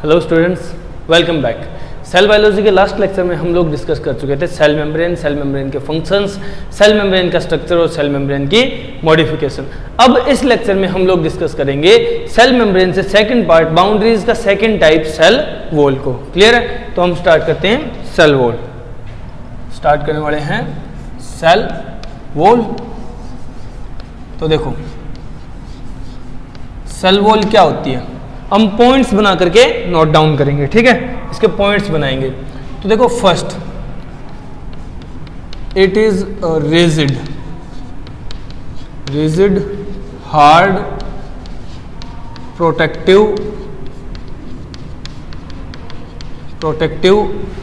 Hello students, welcome back. Cell biology के last lecture में हम लोग डिस्कस कर चुके थे सेल मेम्ब्रेन के फंक्शंस, सेल मेम्ब्रेन का स्ट्रक्चर और सेल मेम्ब्रेन की मॉडिफिकेशन। अब इस लेक्चर में हम लोग डिस्कस करेंगे सेल मेम्ब्रेन से सेकंड पार्ट, बाउंड्रीज का सेकंड टाइप सेल वॉल को। क्लियर है? तो हम स्टार्ट करते हैं सेल वॉल। स्टार्ट करने वाले हैं सेल वॉल। तो देखो सेल वॉल क्या होती है, हम पॉइंट्स बना करके नोट डाउन करेंगे। ठीक है, इसके पॉइंट्स बनाएंगे। तो देखो first, it is rigid hard protective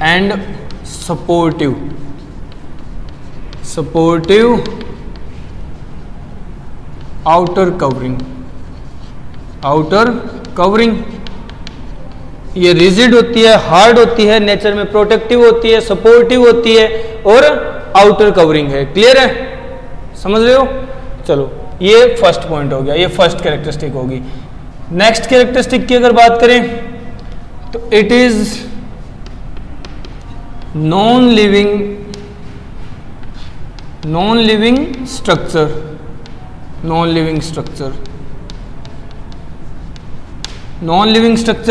and supportive outer covering. ये रिजिड होती है, हार्ड होती है, नेचर में प्रोटेक्टिव होती है, सपोर्टिव होती है और आउटर कवरिंग है। क्लियर है? समझ रहे हो? चलो, ये फर्स्ट पॉइंट हो गया, ये फर्स्ट कैरेक्टरिस्टिक होगी। नेक्स्ट कैरेक्टरिस्टिक की अगर बात करें तो it is non living structure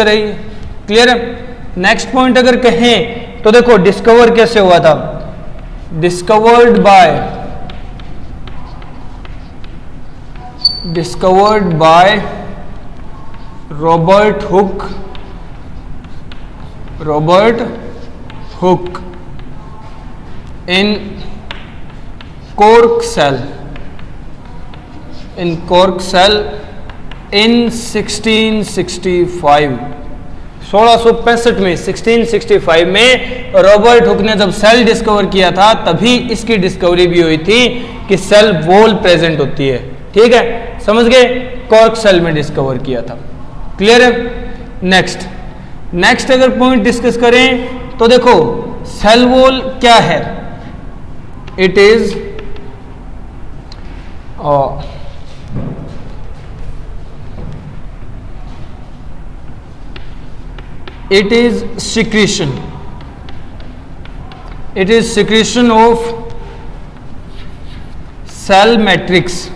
है ये। क्लियर है? नेक्स्ट पॉइंट अगर कहें तो देखो डिस्कवर कैसे हुआ था, discovered by Robert Hooke in cork cell in 1665 में 1665 में रॉबर्ट हुक ने जब सेल डिस्कवर किया था तभी इसकी डिस्कवरी भी हुई थी कि सेल वॉल प्रेजेंट होती है। ठीक है, समझ गए? कॉर्क सेल में डिस्कवर किया था। क्लियर है? नेक्स्ट अगर पॉइंट डिस्कस करें तो देखो सेल वॉल क्या है, it is secretion of cell matrix.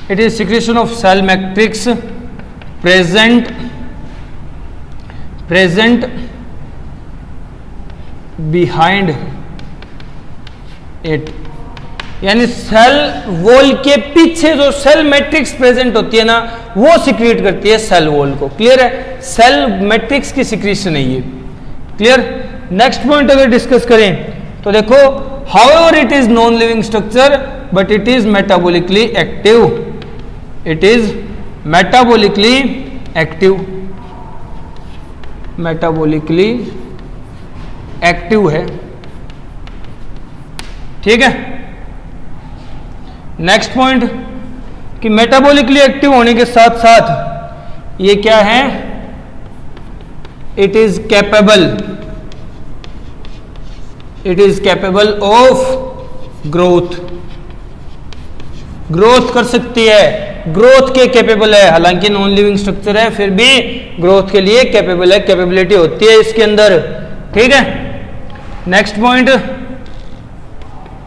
It is secretion of cell matrix present behind it. यानी सेल वॉल के पीछे जो सेल मैट्रिक्स प्रेजेंट होती है ना, वो सिक्रीट करती है सेल वॉल को। क्लियर है? सेल मैट्रिक्स की सिक्रीशन है ये। क्लियर? नेक्स्ट पॉइंट अगर डिस्कस करें तो देखो, however it is non living structure but it is metabolically active है। ठीक है? नेक्स्ट पॉइंट कि मेटाबॉलिकली एक्टिव होने के साथ साथ ये क्या है, it is capable of growth कर सकती है, ग्रोथ के कैपेबल है। हालांकि नॉन लिविंग स्ट्रक्चर है फिर भी ग्रोथ के लिए कैपेबल है, कैपेबिलिटी होती है इसके अंदर। ठीक है? Next point,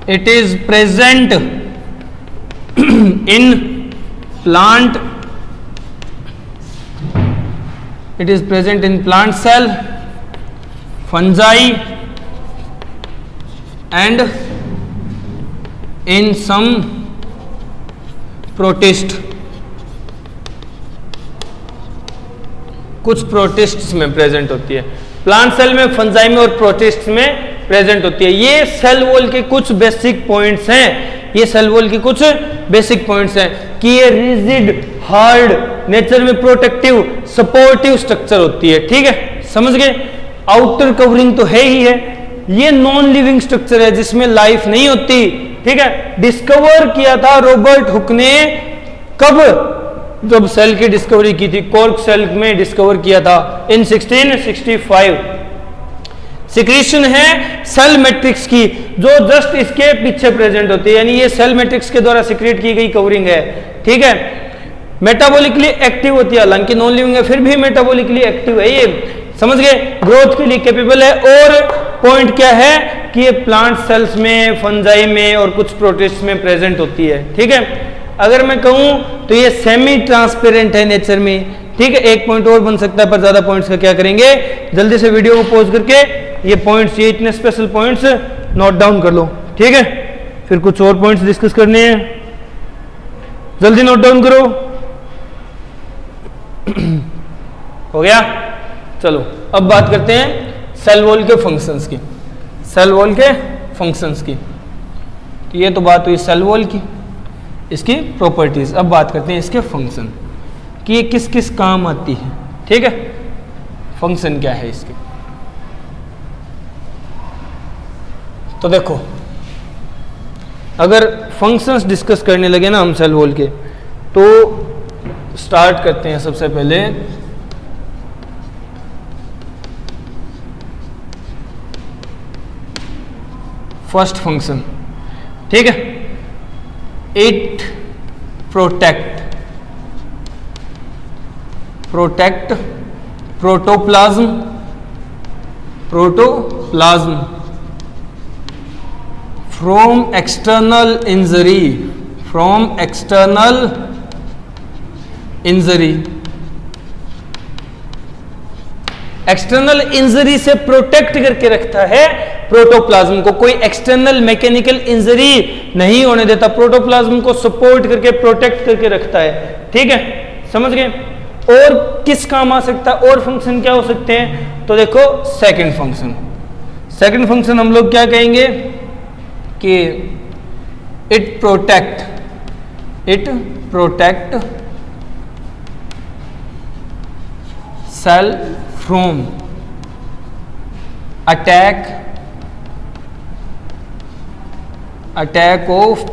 it is present in plant cell, fungi and in some protist. कुछ प्रोटिस्ट्स में प्रेजेंट होती है, प्लांट सेल में, फंजाई में और प्रोटिस्ट्स में प्रेजेंट होती है। ये सेल वॉल के कुछ बेसिक पॉइंट्स हैं, कि ये रिजिड, हार्ड, नेचर में प्रोटेक्टिव, सपोर्टिव स्ट्रक्चर होती है। ठीक है, समझ गए? आउटर कवरिंग तो है ही है। ये नॉन लिविंग स्ट्रक्चर है जिसमें लाइफ नहीं होती। ठीक है? डिस्कवर किया था रॉबर्ट हुक ने कब? जब सेल की डिस्कवरी की थी, कॉर्क सेल में डिस्कवर किया था इन 1665। सिक्रीशन है सेल मैट्रिक्स की जो जस्ट इसके पीछे प्रेजेंट होती है, यानी ये सेल मैट्रिक्स के द्वारा सिक्रेट की गई कवरिंग है। ठीक है? मेटाबॉलिकली एक्टिव होती है, हालांकि नॉन लिविंग है फिर भी मेटाबॉलिकली एक्टिव है ये, समझ गए, ग्रोथ के लिए कैपेबल है। और पॉइंट क्या है कि ये प्लांट सेल्स में, फंजाई में और कुछ प्रोटिस्ट में प्रेजेंट होती है, ठीक है। अगर मैं कहूं तो ये सेमी ट्रांसपेरेंट है नेचर में, ठीक है। एक पॉइंट और बन सकता है पर ज्यादा पॉइंट्स का क्या करेंगे, जल्दी से वीडियो को पॉज करके ये पॉइंट्स, ये इतने स्पेशल पॉइंट्स नोट डाउन कर लो, ठीक है। फिर कुछ और पॉइंट्स डिस्कस करने हैं, जल्दी नोट डाउन करो। हो गया, चलो अब बात करते हैं सेल वॉल के फंक्शंस की। सेल वॉल के फंक्शंस की, तो ये तो बात हुई सेल वॉल की, इसकी प्रॉपर्टीज। अब बात करते हैं इसके फंक्शन कि ये किस किस काम आती है, ठीक है। फंक्शन क्या है इसके, तो देखो अगर फंक्शंस डिस्कस करने लगे ना हम सेल वॉल के, तो स्टार्ट करते हैं सबसे पहले फर्स्ट फंक्शन, ठीक है। It protect protoplasm from external injury, external injury से प्रोटेक्ट करके रखता है प्रोटोप्लाज्म को, कोई एक्सटर्नल मैकेनिकल इंजरी नहीं होने देता, प्रोटोप्लाज्म को सपोर्ट करके प्रोटेक्ट करके रखता है, ठीक है, समझ गए। और किस काम आ सकता है, और फंक्शन क्या हो सकते हैं, तो देखो सेकंड फंक्शन हम लोग क्या कहेंगे कि it protect cell from attack of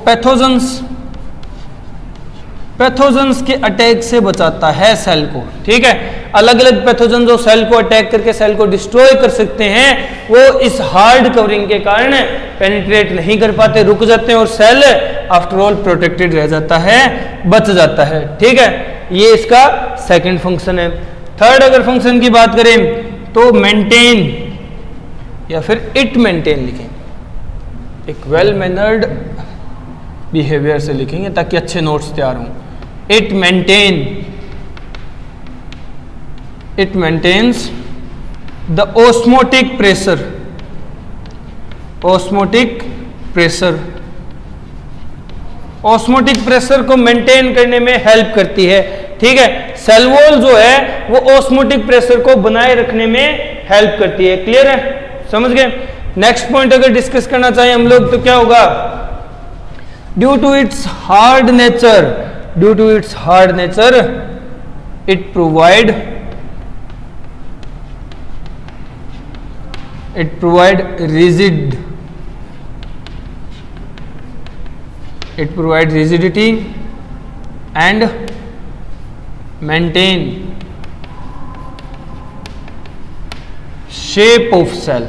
pathogens के अटैक से बचाता है सेल को, ठीक है। अलग अलग पैथोजन जो सेल को अटैक करके सेल को डिस्ट्रॉय कर सकते हैं, वो इस हार्ड कवरिंग के कारण पेनिट्रेट नहीं कर पाते, रुक जाते हैं और सेल आफ्टर ऑल प्रोटेक्टेड रह जाता है, बच जाता है, ठीक है। ये इसका सेकंड फंक्शन है। थर्ड अगर फंक्शन की बात करें तो मेंटेन या फिर इट मेंटेन लिखें, एक वेल मैनर्ड बिहेवियर से लिखेंगे ताकि अच्छे नोट्स तैयार हों। It maintains the osmotic pressure को मेंटेन करने में हेल्प करती है, ठीक है। सेल वॉल जो है वो ऑस्मोटिक प्रेशर को बनाए रखने में हेल्प करती है, क्लियर है, समझ गए। नेक्स्ट पॉइंट अगर डिस्कस करना चाहें हम लोग तो क्या होगा, due to its hard nature it provide rigidity and maintain shape of cell।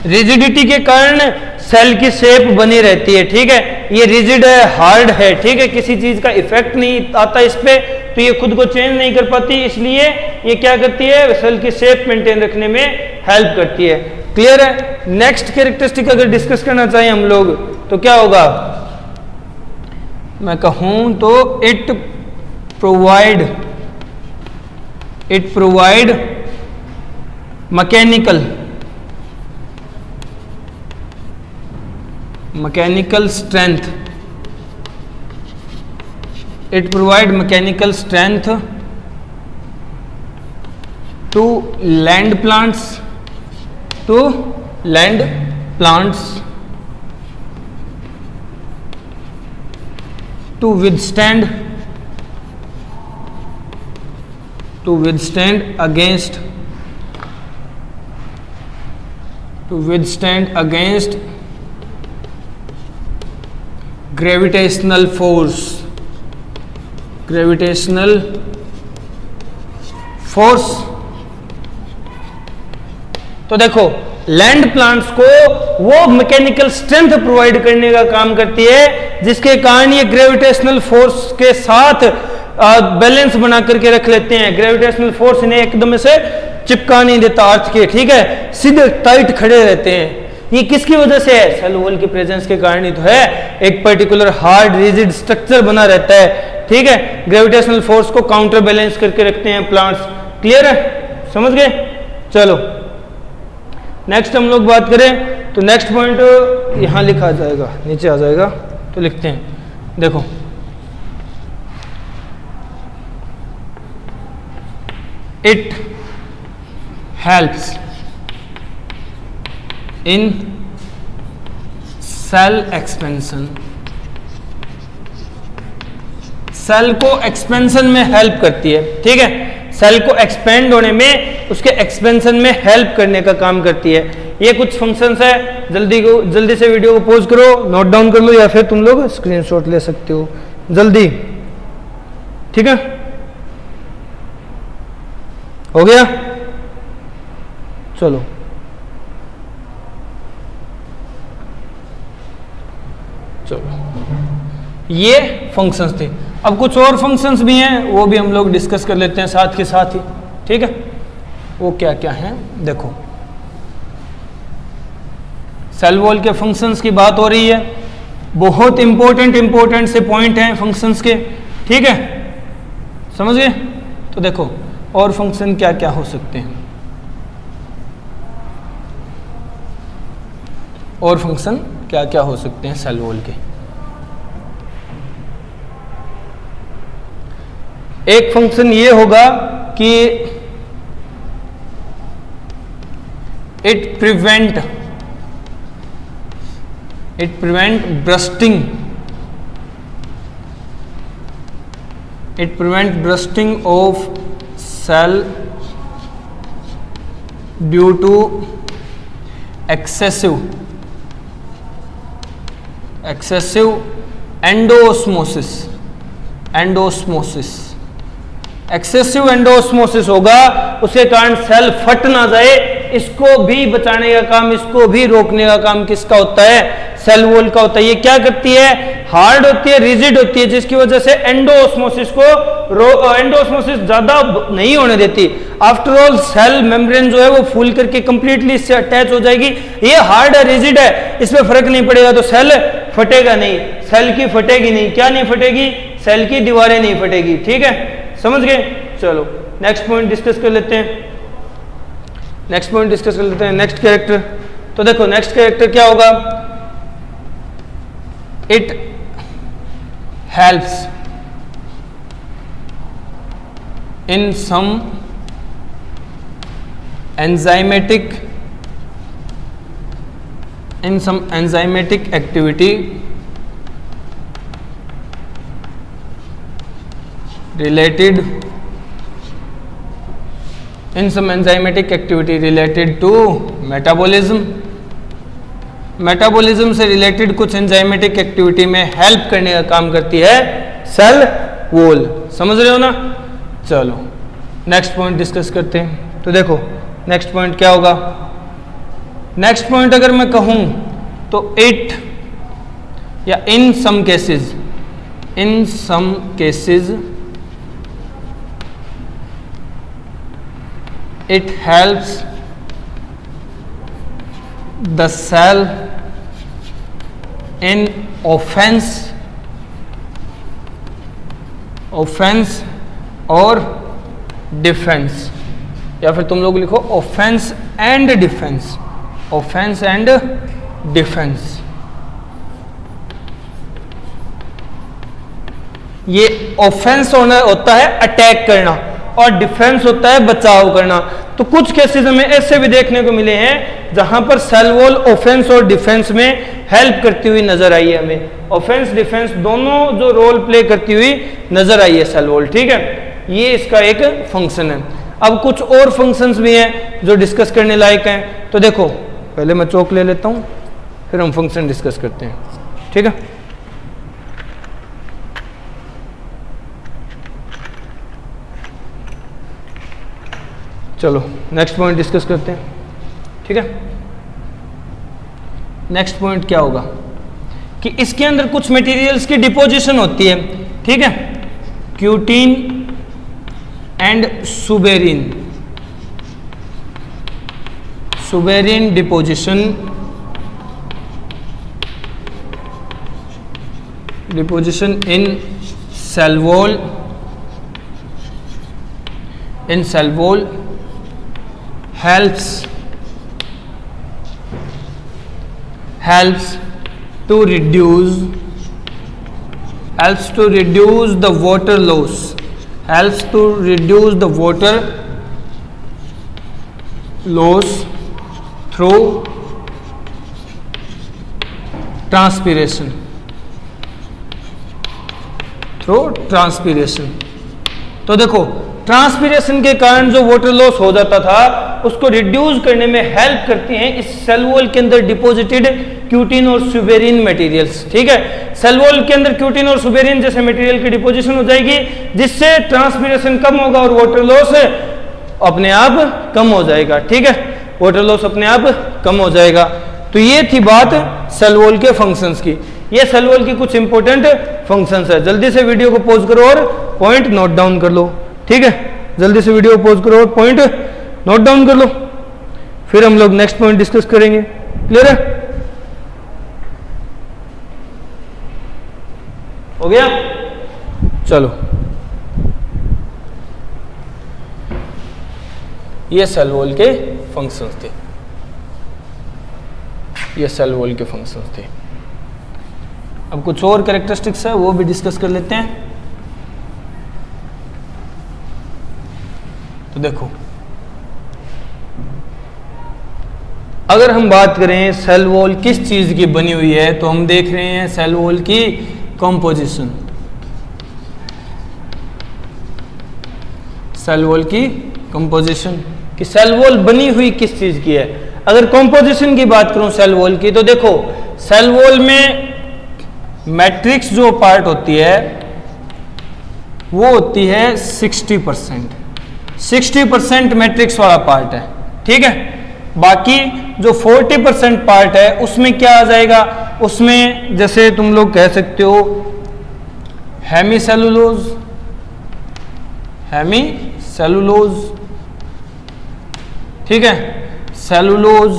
Rigidity के कारण सेल की शेप बनी रहती है, ठीक है। ये रिजिड है, हार्ड है, ठीक है, किसी चीज का इफेक्ट नहीं आता इस पे, तो ये खुद को चेंज नहीं कर पाती, इसलिए ये क्या करती है, सेल की शेप मेंटेन रखने में हेल्प करती है, क्लियर है। नेक्स्ट कैरेक्टरिस्टिक अगर डिस्कस करना चाहें हम लोग तो क्या होगा, मैं कहूं तो it provide mechanical strength to land plants to withstand against gravitational force। तो देखो लैंड प्लांट्स को वो मैकेनिकल स्ट्रेंथ प्रोवाइड करने का काम करती है जिसके कारण ये ग्रेविटेशनल फोर्स के साथ बैलेंस बना करके रख लेते हैं। ग्रेविटेशनल फोर्स इन्हें एकदम से चिपका नहीं देता अर्थ के, ठीक है, सीधे टाइट खड़े रहते हैं। ये किसकी वजह से है? सेल वॉल की प्रेजेंस के कारण ही तो है। एक पर्टिकुलर हार्ड रिजिड स्ट्रक्चर बना रहता है, ठीक है, ग्रेविटेशनल फोर्स को काउंटर बैलेंस करके रखते हैं प्लांट्स। क्लियर है? समझ गए? चलो नेक्स्ट हम लोग बात करें तो नेक्स्ट पॉइंट यहां लिखा जाएगा, नीचे आ जाएगा तो लिखते हैं। देखो it helps in cell expansion. Cell को एक्सपेंशन में हेल्प करती है, ठीक है, सेल को एक्सपेंड होने में, उसके एक्सपेंशन में हेल्प करने का काम करती है। ये कुछ फंक्शंस है, जल्दी से वीडियो को पॉज करो, नोट डाउन कर लो, या फिर तुम लोग स्क्रीनशॉट ले सकते हो जल्दी, ठीक है? हो गया? चलो ये फंक्शंस थे। अब कुछ और फंक्शंस भी हैं, वो भी हम लोग डिस्कस कर लेते हैं साथ के साथ ही, ठीक है? वो क्या क्या हैं देखो। सेल वॉल के फंक्शंस की बात हो रही है, बहुत इंपॉर्टेंट से पॉइंट हैं फंक्शंस के, ठीक है, समझ गए? तो देखो और फंक्शन क्या क्या हो सकते हैं, और फंक्शन क्या क्या हो सकते हैं सेल वॉल के। एक फंक्शन ये होगा कि it prevent bursting of cell due to excessive excessive endosmosis होगा, उसके कारण सेल फट ना जाए, इसको भी बचाने का काम, इसको भी रोकने का काम किसका होता है? सेल वॉल का होता है। ये क्या करती है? हार्ड होती है, रिजिड होती है, जिसकी वजह से एंडोस्मोसिस ज्यादा नहीं होने देती। आफ्टर ऑल सेल मेम्ब्रेन जो है वो फूल करके कंप्लीटली इससे अटैच हो जाएगी। ये हार्ड है, रिजिड है, इसमें फर्क नहीं पड़ेगा, तो सेल फटेगा नहीं, सेल की फटेगी नहीं। क्या नहीं फटेगी? सेल की दीवारें नहीं फटेगी, ठीक है, समझ गए? चलो नेक्स्ट पॉइंट डिस्कस कर लेते हैं। Next character. तो देखो नेक्स्ट कैरेक्टर क्या होगा? It helps in some enzymatic activity related to metabolism से रिलेटेड कुछ एंजाइमेटिक एक्टिविटी में हेल्प करने का काम करती है सेल वॉल। समझ रहे हो ना? चलो नेक्स्ट पॉइंट डिस्कस करते हैं। तो देखो नेक्स्ट पॉइंट क्या होगा? नेक्स्ट पॉइंट अगर मैं कहूं तो इट या in some cases it helps the cell in offense और डिफेंस, या फिर तुम लोग लिखो ऑफेंस एंड डिफेंस। ये ऑफेंस होता है अटैक करना, और डिफेंस होता है बचाव करना। तो कुछ केसेस हमें ऐसे भी देखने को मिले हैं जहां पर सेल वॉल ऑफेंस और डिफेंस में हेल्प करती हुई नजर आई है। हमें ऑफेंस डिफेंस दोनों जो रोल प्ले करती हुई नजर आई है सेल वॉल, ठीक है, ये इसका एक फंक्शन है। अब कुछ और फंक्शंस भी हैं जो डिस्कस करने लायक हैं। तो देखो पहले मैं चौक ले लेता हूं, फिर हम फंक्शन डिस्कस करते हैं, ठीक है? चलो नेक्स्ट पॉइंट डिस्कस करते हैं, ठीक है? नेक्स्ट पॉइंट क्या होगा कि इसके अंदर कुछ मटेरियल्स की डिपोजिशन होती है, ठीक है, cutin and suberin, suberin deposition in cell wall helps to reduce the water loss, through transpiration, तो देखो ट्रांसपीरेशन के कारण जो वाटर लॉस हो जाता था उसको रिड्यूस करने में हेल्प करती हैं इस सेल वॉल के अंदर डिपॉजिटेड क्यूटीन और सुबेरिन मटेरियल्स, ठीक है। सेल वॉल के अंदर क्यूटीन और सुबेरिन जैसे मटेरियल की डिपोजिशन हो जाएगी जिससे ट्रांसपीरेशन कम होगा और वाटर लॉस अपने आप कम हो जाएगा, ठीक है, वाटर लॉस अपने आप कम हो जाएगा। तो ये थी बात सेल वॉल के फंक्शंस की, ये सेल वॉल की कुछ इंपॉर्टेंट फंक्शंस है। जल्दी से वीडियो को पॉज करो और पॉइंट नोट डाउन कर लो, ठीक है, जल्दी से वीडियो को पॉज करो और पॉइंट नोट डाउन कर लो, फिर हम लोग नेक्स्ट पॉइंट डिस्कस करेंगे। क्लियर है? हो गया? चलो, ये सेल वॉल के फंक्शंस थे, ये सेल वॉल के फंक्शंस थे। अब कुछ और कैरेक्टरिस्टिक्स है वो भी डिस्कस कर लेते हैं। तो देखो, अगर हम बात करें सेल वॉल किस चीज की बनी हुई है तो हम देख रहे हैं सेल वॉल की कंपोजिशन, सेल वॉल की कंपोजिशन कि सेल वॉल बनी हुई किस चीज की है। अगर कंपोजिशन की बात करूं सेल वॉल की तो देखो सेल वॉल में मैट्रिक्स जो पार्ट होती है वो होती है 60% मैट्रिक्स वाला पार्ट है, ठीक है। बाकी जो 40% पार्ट है उसमें क्या आ जाएगा, उसमें जैसे तुम लोग कह सकते हो हेमीसेलुलोज, ठीक है, cellulose,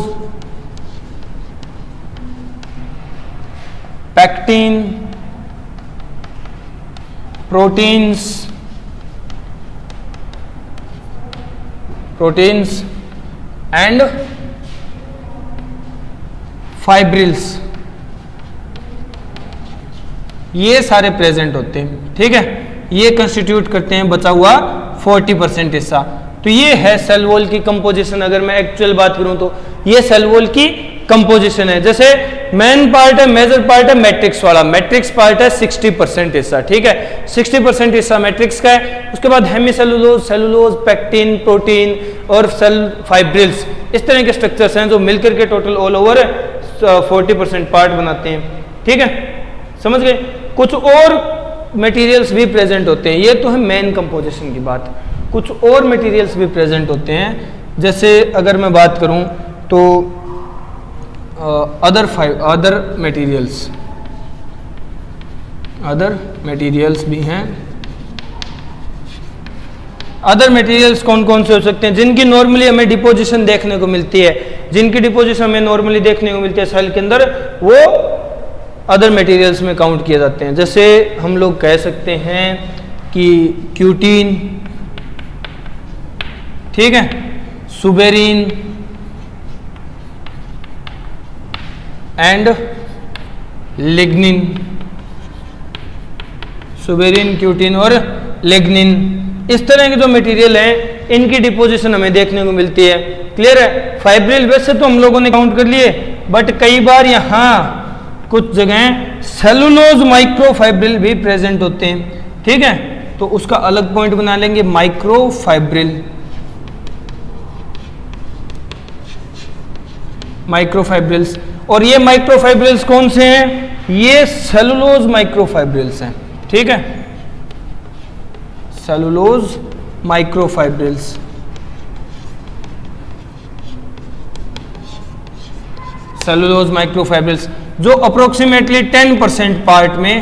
pectin, proteins and fibrils, ये सारे प्रेजेंट होते हैं, ठीक है। ये कंस्टिट्यूट करते हैं बचा हुआ 40% हिस्सा। तो ये है सेल वॉल की कंपोजिशन। अगर मैं एक्चुअल बात करूं तो ये सेल वॉल की कंपोजिशन है। जैसे मेन पार्ट है, मेजर पार्ट है मैट्रिक्स वाला, मैट्रिक्स पार्ट है 60% हिस्सा, ठीक है, 60% हिस्सा मैट्रिक्स का है। उसके बाद हेमीसेलुलोज, सेलुलोज, पैक्टिन, प्रोटीन और सेल फाइब्रिल्स, इस तरह के स्ट्रक्चर्स हैं जो मिलकर के टोटल ऑल ओवर 40% पार्ट बनाते हैं, ठीक है, समझ गए। कुछ और मटेरियल्स भी प्रेजेंट होते हैं, ये तो है मेन कंपोजिशन की बात। कुछ और मटेरियल्स भी प्रेजेंट होते हैं, जैसे अगर मैं बात करूं तो अदर मटेरियल्स भी हैं। अदर मटेरियल्स कौन कौन से हो सकते हैं जिनकी नॉर्मली हमें डिपोजिशन देखने को मिलती है, जिनकी डिपोजिशन हमें नॉर्मली देखने को मिलती है सेल के अंदर, वो अदर मटेरियल्स में काउंट किए जाते हैं। जैसे हम लोग कह सकते हैं कि क्यूटीन, ठीक है, suberin and lignin, suberin, cutin और लिग्निन, इस तरह के जो मटेरियल हैं इनकी डिपोजिशन हमें देखने को मिलती है। क्लियर है? फाइब्रिल वैसे तो हम लोगों ने काउंट कर लिए, बट कई बार यहाँ कुछ जगह सेलुलोज माइक्रोफाइब्रिल भी प्रेजेंट होते हैं, ठीक है, तो उसका अलग पॉइंट बना लेंगे, माइक्रोफाइब्रिल्स। और ये माइक्रोफाइब्रिल्स कौन से हैं? ये सेलुलोज माइक्रोफाइब्रिल्स हैं, ठीक है, सेलुलोज माइक्रोफाइब्रिल्स, सेलुलोज माइक्रोफाइब्रिल्स, जो अप्रोक्सीमेटली 10% पार्ट में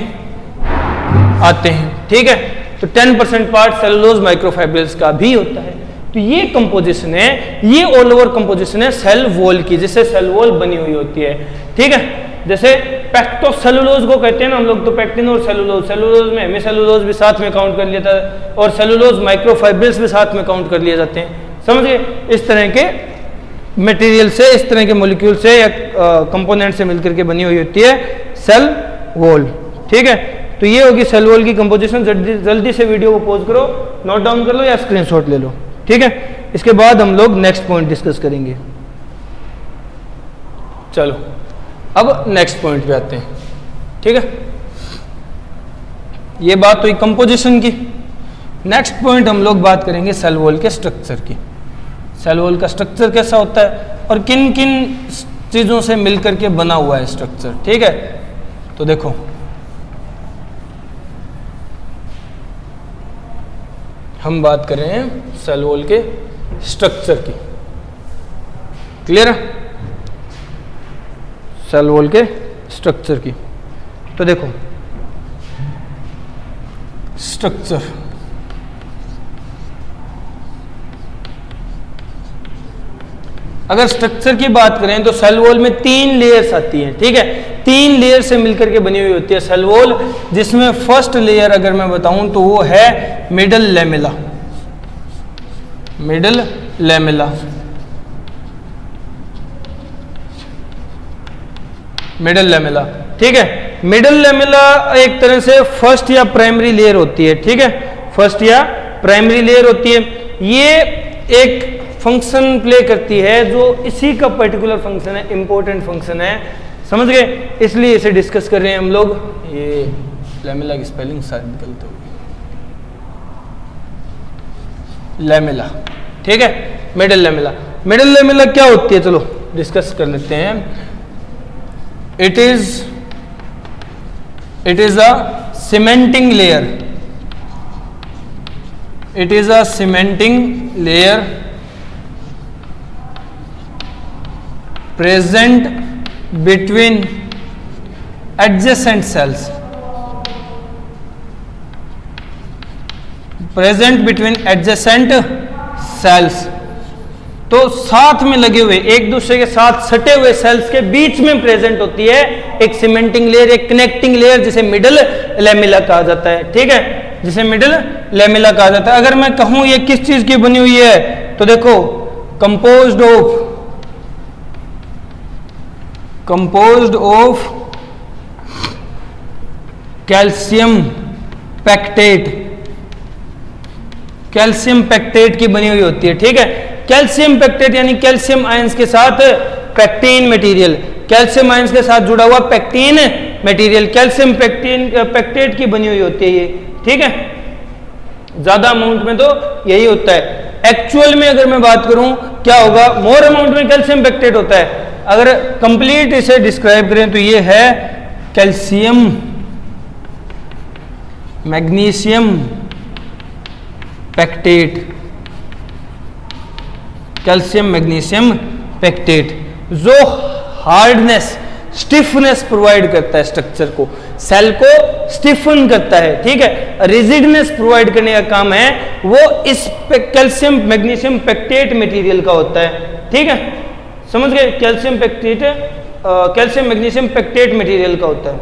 आते हैं, ठीक है। तो 10% पार्ट सेलुलोज माइक्रोफाइब्रिल्स का भी होता है। तो ये कंपोजिशन है, ये ऑल ओवर कंपोजिशन है सेल वॉल की, जिससे सेल वॉल बनी हुई होती है, ठीक है। जैसे पेक्टोसेलुलोज को कहते हैं ना हम लोग, तो पेक्टिन और सेलुलोज, सेलुलोज में हेमिसेलुलोज भी साथ में काउंट कर लिया था, और सेलुलोज माइक्रोफाइब्रिल्स भी साथ में काउंट कर लिए जाते हैं, समझ गए। इस तरह के मटेरियल से, इस तरह के मॉलिक्यूल से या कंपोनेंट से मिलकर के बनी हुई होती है सेल वॉल, ठीक है। तो ये होगी सेल वॉल की कंपोजिशन। जल्दी से वीडियो को पॉज करो, नोट डाउन कर लो या स्क्रीनशॉट ले लो, ठीक है। इसके बाद हम लोग नेक्स्ट पॉइंट डिस्कस करेंगे। चलो अब नेक्स्ट पॉइंट पे आते हैं, ठीक है। ये बात हुई कंपोजिशन की। नेक्स्ट पॉइंट हम लोग बात करेंगे सेल वॉल के स्ट्रक्चर की। सेल वॉल का स्ट्रक्चर कैसा होता है और किन किन चीजों से मिलकर के बना हुआ है स्ट्रक्चर, ठीक है। तो देखो, हम बात कर रहे हैं सेल वॉल के स्ट्रक्चर की, क्लियर है, सेल वॉल के स्ट्रक्चर की। तो देखो स्ट्रक्चर, अगर स्ट्रक्चर की बात करें तो सेल वॉल में 3 लेयर्स आती हैं, ठीक है। 3 लेयर से मिलकर के बनी हुई होती है सेल वॉल, जिसमें फर्स्ट लेयर अगर मैं बताऊं तो वो है middle lamella, middle lamella, middle lamella, ठीक है। मिडल लैमेला एक तरह से फर्स्ट या प्राइमरी लेयर होती है, ठीक है, फर्स्ट या प्राइमरी लेयर होती है। ये एक फंक्शन प्ले करती है जो इसी का पर्टिकुलर फंक्शन है, इंपॉर्टेंट फंक्शन है, समझ गए, इसलिए इसे डिस्कस कर रहे हैं हम लोग। ये लैमेला की स्पेलिंग शायद गलत होगी, लैमेला, ठीक है, मिडल लैमेला। मिडल लैमेला क्या होती है, चलो डिस्कस कर लेते हैं। It is a cementing layer, it is a cementing layer present between adjacent cells, present between adjacent cells, तो साथ में लगे हुए, एक दूसरे के साथ सटे हुए सेल्स के बीच में प्रेजेंट होती है एक सीमेंटिंग लेयर, एक कनेक्टिंग लेयर, जिसे मिडल लैमेला कहा जाता है, ठीक है, जिसे मिडल लैमेला कहा जाता है। अगर मैं कहूं ये किस चीज की बनी हुई है, तो देखो composed of calcium pectate, calcium pectate की बनी हुई होती है, ठीक है। कैल्शियम पैक्टेट यानी कैल्शियम आयंस के साथ पैक्टीन मटेरियल, कैल्शियम आयंस के साथ जुड़ा हुआ पैक्टीन मटेरियल, कैल्शियम पैक्टेट की बनी हुई होती है ये, ठीक है। ज्यादा अमाउंट में तो यही होता है। एक्चुअल में अगर मैं बात करूं क्या होगा, मोर अमाउंट में कैल्शियम पैक्टेट होता है। अगर कंप्लीट इसे डिस्क्राइब करें तो ये है calcium magnesium pectate, calcium magnesium pectate, जो हार्डनेस, स्टिफनेस प्रोवाइड करता है स्ट्रक्चर को, सेल को स्टिफन करता है, ठीक है। रिजिडनेस प्रोवाइड करने का काम है वो इस कैल्शियम मैग्नीशियम पैक्टेट मटेरियल का होता है, ठीक है, समझ गए। Calcium pectate, calcium magnesium pectate material का होता है।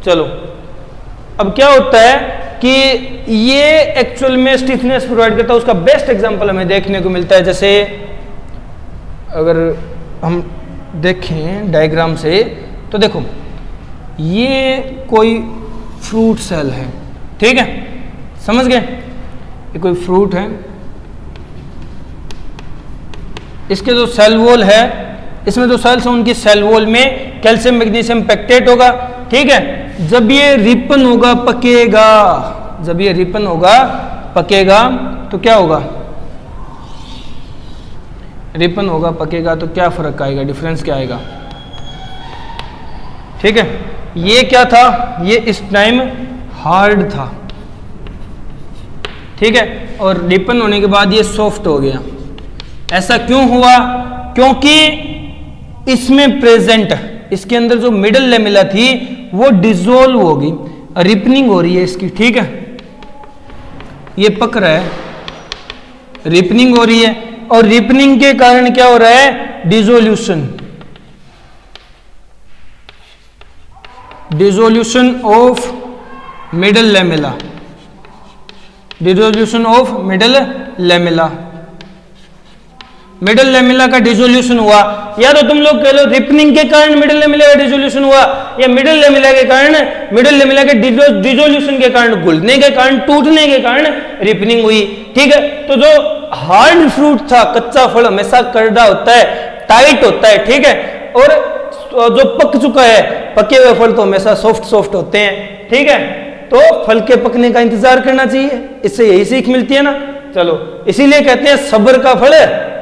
चलो अब क्या होता है कि ये एक्चुअल में स्टिफनेस प्रोवाइड करता है, उसका बेस्ट एग्जांपल हमें देखने को मिलता है। जैसे अगर हम देखें डायग्राम से तो देखो ये कोई फ्रूट सेल है, ठीक है, समझ गए, ये कोई फ्रूट है, इसके जो सेल वॉल है, इसमें जो सेल्स हैं उनकी सेल वॉल में कैल्शियम मैग्नीशियम पैक्टेट होगा, ठीक है। जब ये रिपन होगा पकेगा, जब ये रिपन होगा पकेगा तो क्या होगा, रिपन होगा पकेगा तो क्या फर्क आएगा, डिफरेंस क्या आएगा, ठीक है। ये क्या था, ये इस टाइम हार्ड था, ठीक है, और रिपन होने के बाद ये सॉफ्ट हो गया। ऐसा क्यों हुआ, क्योंकि इसमें प्रेजेंट, इसके अंदर जो मिडल लेमिला थी वो डिसॉल्व होगी, रिपनिंग हो रही है इसकी, ठीक है, ये पक रहा है, रिपनिंग हो रही है, और रिपनिंग के कारण क्या हो रहा है, dissolution, dissolution of middle lamella, dissolution of middle lamella, middle lamella का डिसोल्यूशन हुआ, या तो तुम लोग कह लो रिपनिंग के कारण मिडल लेमिला का डिसोल्यूशन हुआ, या मिडल लेमिला के कारण, मिडल लेमिला के डिसोल्यूशन के कारण, घुलने के कारण, टूटने के कारण रिपनिंग हुई, ठीक है। तो जो हार्ड फ्रूट था, कच्चा फल हमेशा करड़ा होता है, टाइट होता है, ठीक है, और जो पक चुका है, पके हुए फल तो हमेशा सॉफ्ट सॉफ्ट होते हैं, ठीक है। तो फल के पकने का इंतजार करना चाहिए, इससे यही सीख मिलती है ना। चलो, इसीलिए कहते हैं सब्र का फल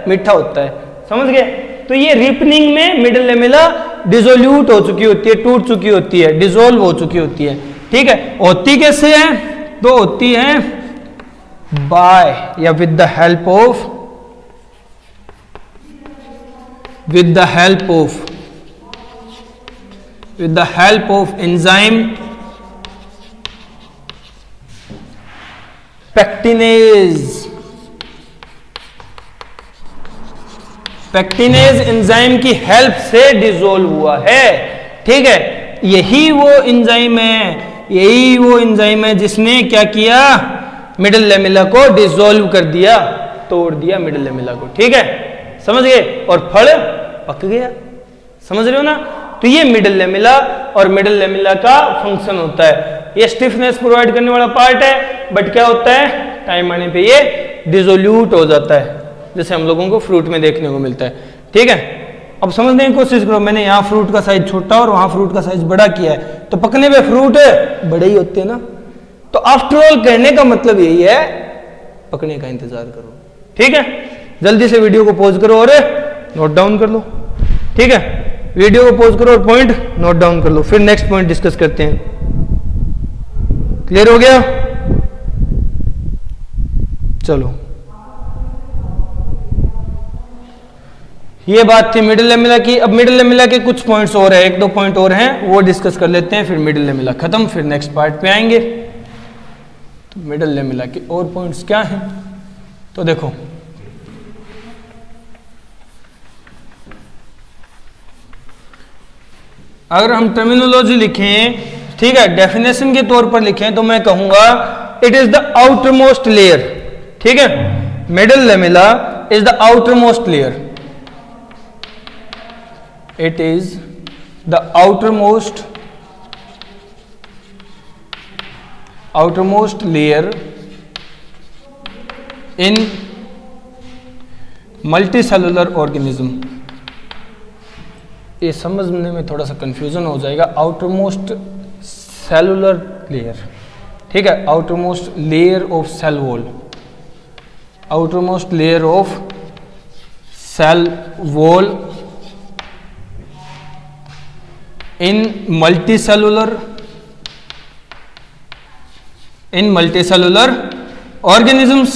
मीठा होता है, समझ गए। तो ये रिपनिंग में मिडल लेमिला डिसोल्यूट हो चुकी होती है, टूट चुकी होती है, डिसॉल्व हो चुकी होती है, ठीक है। होती कैसे है, तो होती है बाय या with the help of, with the help of, with the help of enzyme pectinase, pectinase enzyme की हेल्प से डिसॉल्व हुआ है, ठीक है। यही वो एंजाइम है, यही वो एंजाइम है जिसने क्या किया, मिडल लेमिला को डिसॉल्व कर दिया, तोड़ दिया मिडल लेमिला को, ठीक है, समझ गए, और फल पक गया, समझ रहे हो ना। तो ये मिडल लेमिला और मिडल लेमिला का फंक्शन होता है, ये स्टिफनेस प्रोवाइड करने वाला पार्ट है, बट क्या होता है, टाइम आने पे ये डिसोल्यूट हो जाता है, जैसे हम लोगों को फ्रूट में देखने को मिलता है, ठीक है। अब समझने की कोशिश करो, मैंने यहाँ फ्रूट का साइज छोटा और वहां फ्रूट का साइज बड़ा किया है, तो पकने पे फ्रूट बड़े ही होते हैं ना। तो आफ्टर ऑल कहने का मतलब यही है, पकने का इंतजार करो, ठीक है। जल्दी से वीडियो को पॉज करो और नोट डाउन कर लो, ठीक है। वीडियो को पॉज करो और पॉइंट नोट डाउन कर लो, फिर नेक्स्ट पॉइंट डिस्कस करते हैं। क्लियर हो गया, चलो। ये बात थी मिडिल लेमिला की। अब मिडिल लेमिला के कुछ पॉइंट्स और हैं, एक दो पॉइंट और हैं, वो डिस्कस कर लेते हैं, फिर मिडिल लेमिला खत्म, फिर नेक्स्ट पार्ट पे आएंगे। तो मिडिल लेमिला के और पॉइंट्स क्या हैं, तो देखो, अगर हम टर्मिनोलॉजी लिखें, ठीक है, डेफिनेशन के तौर पर लिखें, तो मैं कहूंगा it is the outer most layer, ठीक है। Middle lamella is the outer most layer, it is the outermost layer in multicellular organism। ये समझने में थोड़ा सा कंफ्यूजन हो जाएगा, आउटरमोस्ट सेलुलर लेयर, ठीक है, outermost layer of cell wall, outermost layer of cell wall in multicellular organisms।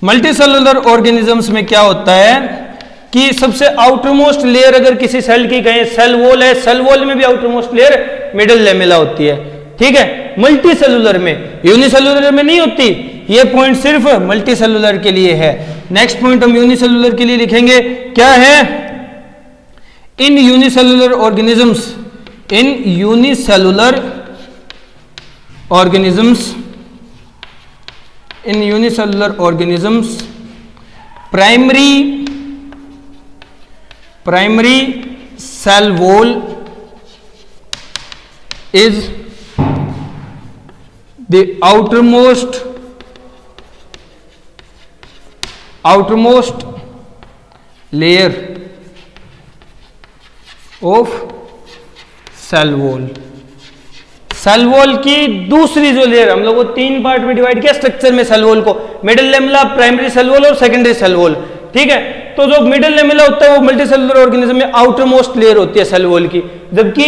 Multicellular organisms में क्या होता है कि सबसे आउटरमोस्ट लेयर अगर किसी सेल की कहें, सेल वॉल है, सेल वॉल में भी आउटरमोस्ट लेयर मिडिल लेमिला होती है, ठीक है। मल्टीसेलुलर में, यूनिसेलुलर में नहीं होती। ये पॉइंट सिर्फ मल्टीसेलुलर के लिए है। नेक्स्ट पॉइंट हम यूनिसेलुलर के लिए लिखेंगे, क्या है, in unicellular organisms, in unicellular organisms, in unicellular organisms, primary cell wall is the outermost layer of cell wall. Cell wall की दूसरी जो लेयर, हम लोगों को तीन पार्ट में डिवाइड किया स्ट्रक्चर में सेल वॉल को, middle lamella, primary cell wall और सेकेंडरी सेल वॉल, ठीक है। तो जो मिडिल लेमिला होता है वो मल्टीसेलुलर ऑर्गेनिज्म में आउटर मोस्ट लेयर होती है सेल वॉल की, जबकि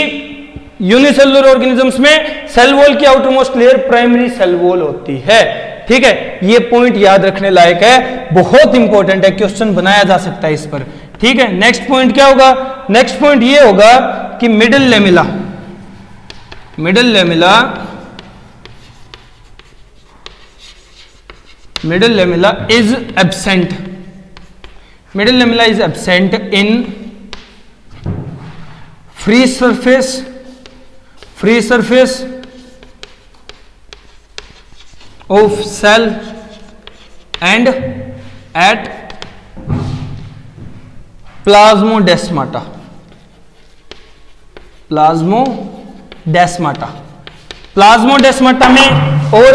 यूनिसेलुलर ऑर्गेनिजम्स में सेल वॉल की outer most layer primary cell wall होती है, ठीक है। ये पॉइंट याद रखने लायक है, बहुत इंपॉर्टेंट है, क्वेश्चन बनाया जा सकता है इस पर, ठीक है, नेक्स्ट पॉइंट क्या होगा? नेक्स्ट पॉइंट ये होगा कि middle lamella is absent. Middle lamella is absent in free surface of cell and at plasmodesmata. Plasmodesmata में और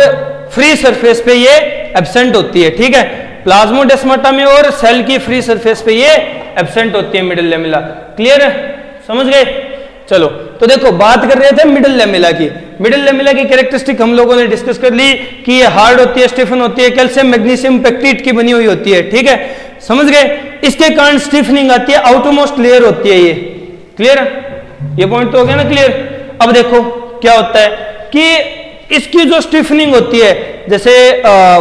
फ्री सरफेस पे ये एब्सेंट होती है। ठीक है, प्लाज्मोडेस्माटा में और सेल की फ्री सरफेस पे ये एब्सेंट होती है मिडिल लेमिला। क्लियर है, समझ गए? चलो तो देखो, बात कर रहे थे मिडिल लेमिला की। मिडिल लेमिला की कैरेक्टरिस्टिक हम लोगों ने डिस्कस कर ली कि ये हार्ड होती है, स्टिफन होती है, कैल्शियम मैग्नीशियम पेक्टिट की बनी हुई होती है। ठीक है, समझ गए? इसके कारण स्टिफनिंग आती है, आउटरमोस्ट लेयर होती है ये। क्लियर है, ये पॉइंट तो हो गया ना क्लियर? अब देखो क्या होता है कि इसकी जो स्टिफनिंग होती है, जैसे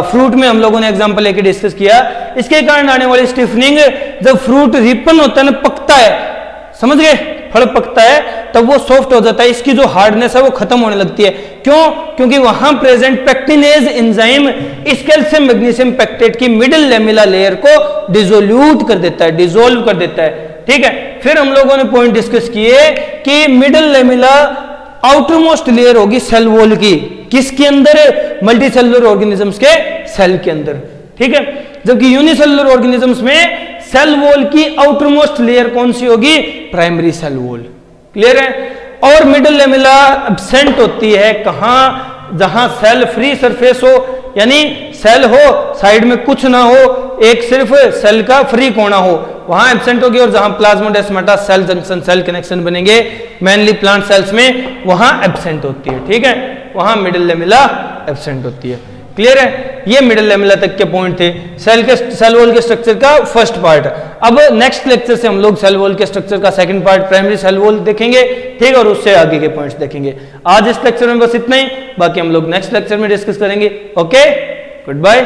फ्रूट में हम लोगों ने एग्जांपल लेके डिस्कस किया, इसके कारण आने वाली स्टिफनिंग, जब फ्रूट रिपन होता है ना, पकता है, समझ गए, फल पकता है, तब वो सॉफ्ट हो जाता है, इसकी जो हार्डनेस है वो खत्म होने लगती है। क्यों? क्योंकि वहां प्रेजेंट पेक्टिनेज एंजाइम इस कैल्शियम मैग्नीशियम पेक्टेट की मिडिल लेमिला लेयर को डिसोल्यूट कर देता है, डिसोल्व कर देता है। ठीक है, फिर हम लोगों ने पॉइंट डिस्कस किए कि मिडिल लेमिला आउटरमोस्ट लेयर होगी सेल वॉल की, किसके अंदर? मल्टी सेलुलर ऑर्गेनिजम्स के सेल के अंदर। ठीक है, जबकि यूनिसेलुलर ऑर्गेनिजम्स में सेल वॉल की आउटरमोस्ट लेयर कौन सी होगी? Primary cell wall. क्लियर है? और मिडिल लेमिला एब्सेंट होती है कहां? जहां सेल फ्री सरफेस हो, यानी सेल हो, साइड में कुछ ना हो, एक सिर्फ सेल का फ्री कोना हो, वहां एब्सेंट होगी। और जहां plasmodesmata cell junction cell connection बनेंगे मेनली प्लांट सेल्स में, वहां एब्सेंट होती है। ठीक है, वहां मिडिल लेमिला एब्सेंट होती है। क्लियर है? ये मिडिल लेमिला तक के पॉइंट थे सेल वॉल के स्ट्रक्चर का फर्स्ट पार्ट। अब नेक्स्ट लेक्चर से हम लोग सेल वॉल के स्ट्रक्चर का second part primary cell wall देखेंगे। ठीक, और उससे आगे के पॉइंट्स देखेंगे। आज इस लेक्चर में बस इतना ही, बाकी हम लोग नेक्स्ट लेक्चर में डिस्कस करेंगे। Okay, good bye.